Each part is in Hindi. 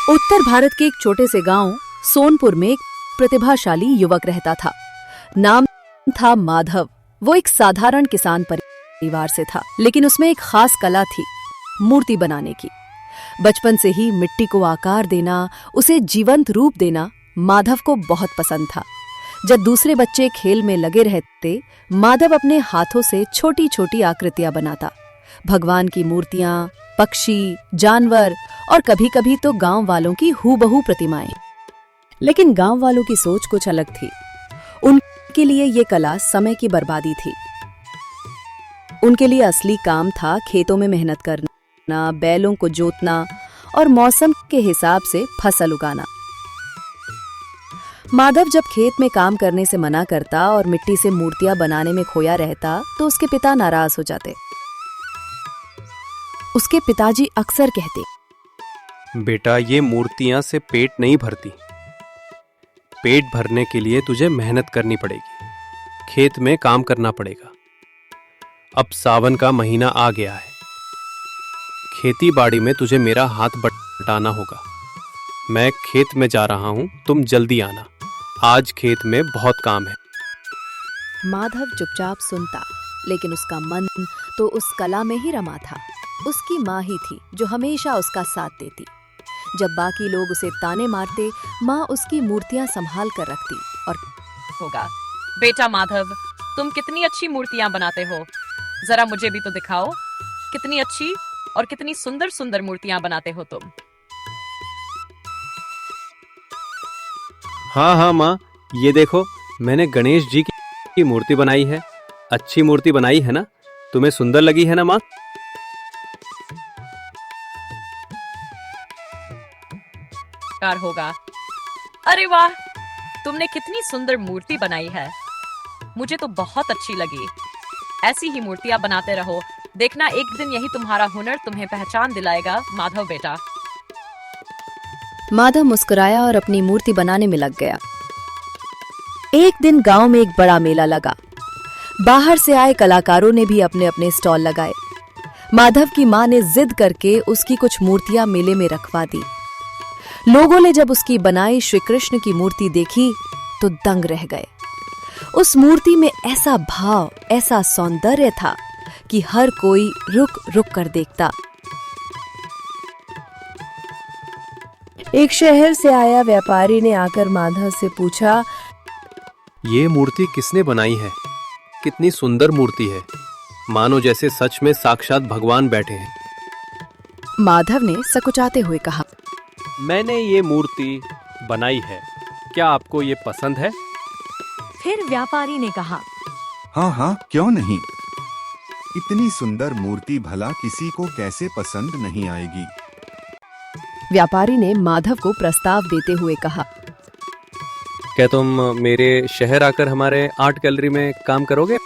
उत्तर भारत के एक छोटे से गांव सोनपुर में एक प्रतिभाशाली युवक रहता था। नाम था माधव। वो एक साधारण किसान परिवार से था, लेकिन उसमें एक खास कला थी, मूर्ति बनाने की। बचपन से ही मिट्टी को आकार देना, उसे जीवंत रूप देना माधव को बहुत पसंद था। जब दूसरे बच्चे खेल में लगे रहते, माधव अपने हाथों से छोटी छोटी आकृतियां बनाता। भगवान की मूर्तियां, पक्षी, जानवर और कभी कभी तो गांव वालों की हूबहू प्रतिमाएं। लेकिन गांव वालों की सोच कुछ अलग थी। उनके लिए ये कला समय की बर्बादी थी। उनके लिए असली काम था खेतों में मेहनत करना, बैलों को जोतना और मौसम के हिसाब से फसल उगाना। माधव जब खेत में काम करने से मना करता और मिट्टी से मूर्तियां बनाने में खोया रहता, तो उसके पिता नाराज हो जाते। उसके पिताजी अक्सर कहते, बेटा, ये मूर्तियां से पेट नहीं भरती। पेट भरने के लिए तुझे मेहनत करनी पड़ेगी, खेत में काम करना पड़ेगा। अब सावन का महीना आ गया है, खेती बाड़ी में तुझे मेरा हाथ बटाना होगा। मैं खेत में जा रहा हूं, तुम जल्दी आना। आज खेत में बहुत काम है। माधव चुपचाप सुनता, लेकिन उसका मन तो उस कला में ही रमा था। उसकी माँ ही थी जो हमेशा उसका साथ देती। जब बाकी लोग उसे ताने मारते, माँ उसकी मूर्तियां संभाल कर रखती और होगा। बेटा माधव, तुम कितनी अच्छी मूर्तियां बनाते हो, जरा मुझे भी तो दिखाओ। कितनी अच्छी और कितनी सुंदर सुंदर मूर्तियां बनाते हो तुम। हाँ माँ, ये देखो, मैंने गणेश जी की मूर्ति बनाई है। अच्छी मूर्ति बनाई है ना? तुम्हें सुंदर लगी है ना माँ? होगा। अरे वाह, तुमने कितनी सुंदर मूर्ति बनाई है। मुझे तो बहुत अच्छी लगी। ऐसी ही मूर्तियां बनाते रहो। देखना, एक दिन यही तुम्हारा हुनर तुम्हें पहचान दिलाएगा माधव बेटा। माधव मुस्कुराया और अपनी मूर्ति बनाने में लग गया। एक दिन गांव में एक बड़ा मेला लगा। बाहर से आए कलाकारों ने भी अपने अपने स्टॉल लगाए। माधव की मां ने जिद करके उसकी कुछ मूर्तियां मेले में रखवा दी। लोगों ने जब उसकी बनाई श्री कृष्ण की मूर्ति देखी तो दंग रह गए। उस मूर्ति में ऐसा भाव, ऐसा सौंदर्य था कि हर कोई रुक रुक कर देखता। एक शहर से आया व्यापारी ने आकर माधव से पूछा, ये मूर्ति किसने बनाई है? कितनी सुंदर मूर्ति है, मानो जैसे सच में साक्षात भगवान बैठे हैं। माधव ने सकुचाते हुए कहा, मैंने ये मूर्ति बनाई है। क्या आपको ये पसंद है? फिर व्यापारी ने कहा, हाँ, क्यों नहीं। इतनी सुंदर मूर्ति भला किसी को कैसे पसंद नहीं आएगी। व्यापारी ने माधव को प्रस्ताव देते हुए कहा, क्या तुम मेरे शहर आकर हमारे आर्ट गैलरी में काम करोगे?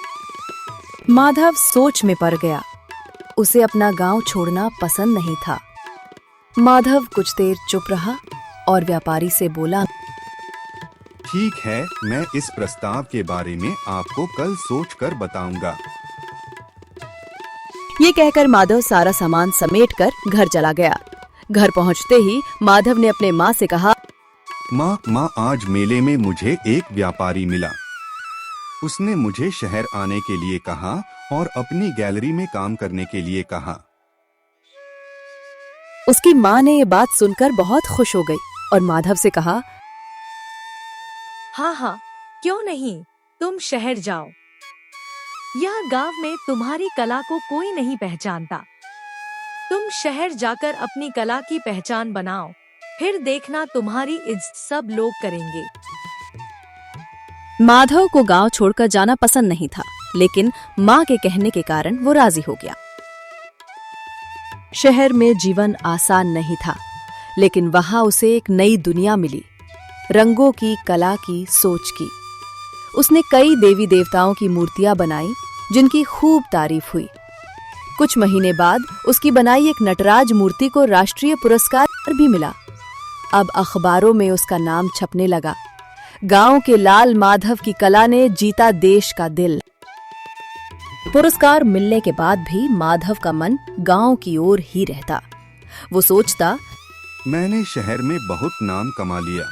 माधव सोच में पड़ गया। उसे अपना गांव छोड़ना पसंद नहीं था। माधव कुछ देर चुप रहा और व्यापारी से बोला, ठीक है, मैं इस प्रस्ताव के बारे में आपको कल सोच कर बताऊंगा। ये कहकर माधव सारा सामान समेटकर घर चला गया। घर पहुंचते ही माधव ने अपने माँ से कहा, माँ, आज मेले में मुझे एक व्यापारी मिला। उसने मुझे शहर आने के लिए कहा और अपनी गैलरी में काम करने के लिए कहा। उसकी माँ ने ये बात सुनकर बहुत खुश हो गई और माधव से कहा, हाँ, क्यों नहीं, तुम शहर जाओ। यह गांव में तुम्हारी कला को कोई नहीं पहचानता। तुम शहर जाकर अपनी कला की पहचान बनाओ, फिर देखना तुम्हारी इज्जत सब लोग करेंगे। माधव को गांव छोड़कर जाना पसंद नहीं था, लेकिन माँ के कहने के कारण वो राजी हो गया। शहर में जीवन आसान नहीं था, लेकिन वहां उसे एक नई दुनिया मिली, रंगों की, कला की, सोच की। उसने कई देवी देवताओं की मूर्तियां बनाई, जिनकी खूब तारीफ हुई। कुछ महीने बाद उसकी बनाई एक नटराज मूर्ति को राष्ट्रीय पुरस्कार भी मिला। अब अखबारों में उसका नाम छपने लगा। गांव के लाल माधव की कला ने जीता देश का दिल। पुरस्कार मिलने के बाद भी माधव का मन गांव की ओर ही रहता। वो सोचता, मैंने शहर में बहुत नाम कमा लिया।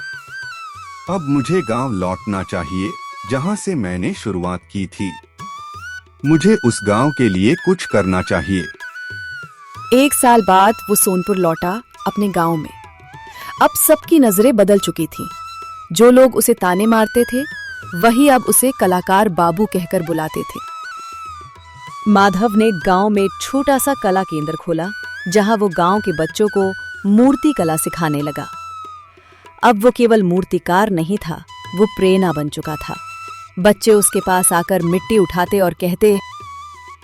अब मुझे गांव लौटना चाहिए जहां से मैंने शुरुआत की थी। मुझे उस गांव के लिए कुछ करना चाहिए। 1 साल बाद वो सोनपुर लौटा अपने गांव में। अब सबकी नजरें बदल चुकी थीं। जो लोग उसे ताने मारते थे वही अब उसे कलाकार बाबू कहकर बुलाते थे। माधव ने गांव में एक छोटा सा कला केंद्र खोला जहां वो गांव के बच्चों को मूर्ति कला सिखाने लगा। अब वो केवल मूर्तिकार नहीं था, वो प्रेरणा बन चुका था। बच्चे उसके पास आकर मिट्टी उठाते और कहते,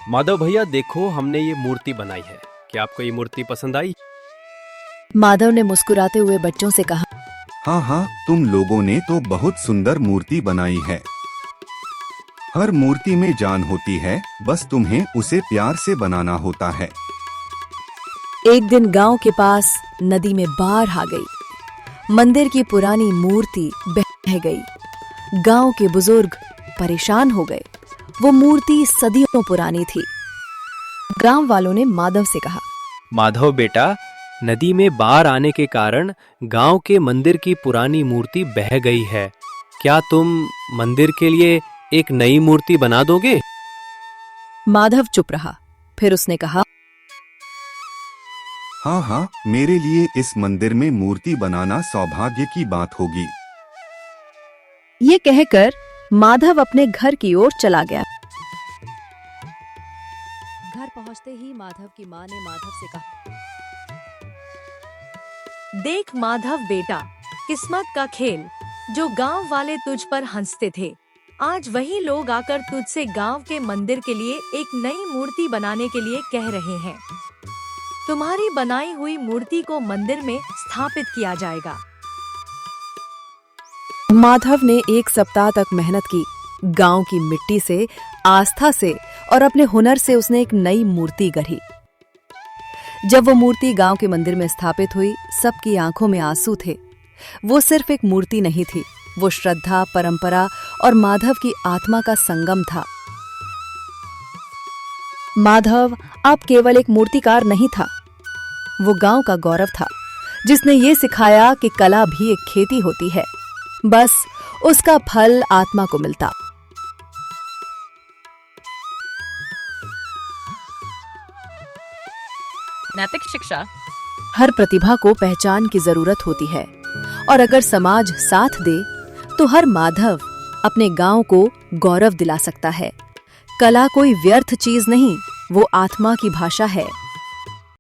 माधव भैया देखो, हमने ये मूर्ति बनाई है, क्या आपको ये मूर्ति पसंद आई? माधव ने मुस्कुराते हुए बच्चों से कहा, हाँ हाँ, तुम लोगों ने तो बहुत सुंदर मूर्ति बनाई है। हर मूर्ति में जान होती है, बस तुम्हें उसे प्यार से बनाना होता है। एक दिन गांव के पास नदी में बाढ़ आ गई। मंदिर की पुरानी मूर्ति बह गई। गांव के बुजुर्ग परेशान हो गए। वो मूर्ति सदियों पुरानी थी। गांव वालों ने माधव से कहा, माधव बेटा, नदी में बाढ़ आने के कारण गांव के मंदिर की पुरानी मूर्ति बह गई है। क्या तुम मंदिर के लिए एक नई मूर्ति बना दोगे? माधव चुप रहा। फिर उसने कहा, हाँ हाँ, मेरे लिए इस मंदिर में मूर्ति बनाना सौभाग्य की बात होगी। ये कहकर माधव अपने घर की ओर चला गया। घर पहुंचते ही माधव की मां ने माधव से कहा, देख माधव बेटा, किस्मत का खेल। जो गांव वाले तुझ पर हंसते थे, आज वही लोग आकर तुझसे गांव के मंदिर के लिए एक नई मूर्ति बनाने के लिए कह रहे हैं। तुम्हारी बनाई हुई मूर्ति को मंदिर में स्थापित किया जाएगा। माधव ने 1 सप्ताह तक मेहनत की। गांव की मिट्टी से, आस्था से और अपने हुनर से उसने एक नई मूर्ति गढ़ी। जब वो मूर्ति गांव के मंदिर में स्थापित हुई, सबकी आंखों में आंसू थे। वो सिर्फ एक मूर्ति नहीं थी, वो श्रद्धा, परंपरा और माधव की आत्मा का संगम था। माधव अब केवल एक मूर्तिकार नहीं था, वो गांव का गौरव था, जिसने ये सिखाया कि कला भी एक खेती होती है, बस उसका फल आत्मा को मिलता। नैतिक शिक्षा। हर प्रतिभा को पहचान की जरूरत होती है, और अगर समाज साथ दे तो हर माधव अपने गांव को गौरव दिला सकता है। कला कोई व्यर्थ चीज नहीं, वो आत्मा की भाषा है।